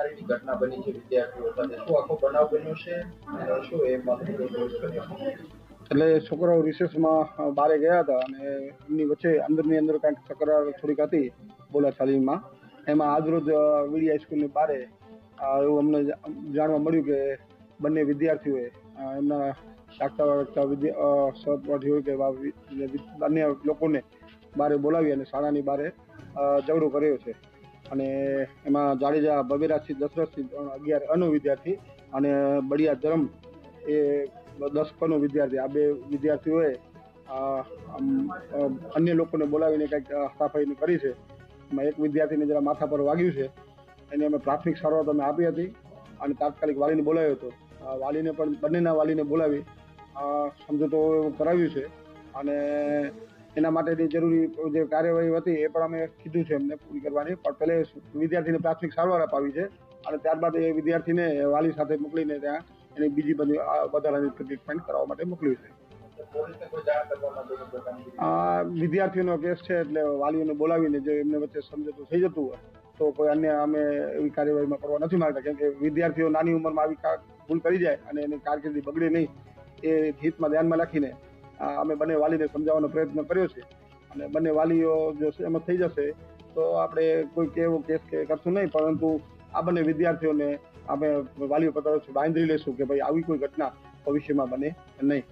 મારહાણની ઘટના બની છે વિદ્યાર્થીઓ સાથે, શું આખો બનાવ બન્યો છે અને શું એ બાબતે પોલીસ કર્યો? એટલે છોકરાઓ રિસેસમાં બહાર ગયા હતા અને એમની વચ્ચે અંદરની અંદર કંઈક તકરાર થોડીક હતી બોલાચાલીમાં. એમાં આજરોજ વીડી હાઈસ્કૂલની બહાર એવું અમને જાણવા મળ્યું કે બંને વિદ્યાર્થીઓએ એમના શાકતા સહપાઠીઓ કે અન્ય લોકોને બહાર બોલાવી અને શાળાની બહાર ઝઘડો કર્યો છે. અને એમાં જાડેજા ભવેરાજસિંહ દશરથસિંહ 11 અનો વિદ્યાર્થી અને બળિયા ધરમ એ 10 પનો વિદ્યાર્થી, આ બે વિદ્યાર્થીઓએ અન્ય લોકોને બોલાવીને કંઈક હાથાપાઈ કરી છે. એમાં એક વિદ્યાર્થીને જરા માથા પર વાગ્યું છે. એને અમે પ્રાથમિક સારવાર અમે આપી હતી અને તાત્કાલિક વાલીને બોલાવ્યો હતો. વાલીને પણ બંનેના વાલીને બોલાવી સમજૂતો કરાવ્યું છે અને એના માટેની જરૂરી જે કાર્યવાહી હતી એ પણ અમે કીધું છે એમને પૂરી કરવાની. પણ પહેલે વિદ્યાર્થીને પ્રાથમિક સારવાર અપાવી છે અને ત્યારબાદ એ વિદ્યાર્થીને વાલી સાથે મોકલીને ત્યાં એની બીજી બધી વધારાની ટ્રીટમેન્ટ કરવા માટે મોકલ્યું છે. વિદ્યાર્થીઓનો કેસ છે એટલે વાલીઓને બોલાવીને જો એમને વચ્ચે સમજૂતું થઈ જતું હોય તો કોઈ અન્ય અમે એવી કાર્યવાહીમાં કરવા નથી માંગતા, કેમ કે વિદ્યાર્થીઓ નાની ઉંમરમાં આવી ભૂલ કરી જાય અને એની કારકિર્દી બગડે નહીં એ હિતમાં ધ્યાનમાં રાખીને અમે બંને વાલીને સમજાવવાનો પ્રયત્ન કર્યો છે અને બંને વાલીઓ જો સહેમત થઈ જશે તો આપણે કોઈ એવો કેસ કે કરશું નહીં, પરંતુ આ બંને વિદ્યાર્થીઓને અમે વાલીઓ તરફથી બાંધી લેશું કે ભાઈ આવી કોઈ ઘટના ભવિષ્યમાં બને નહીં.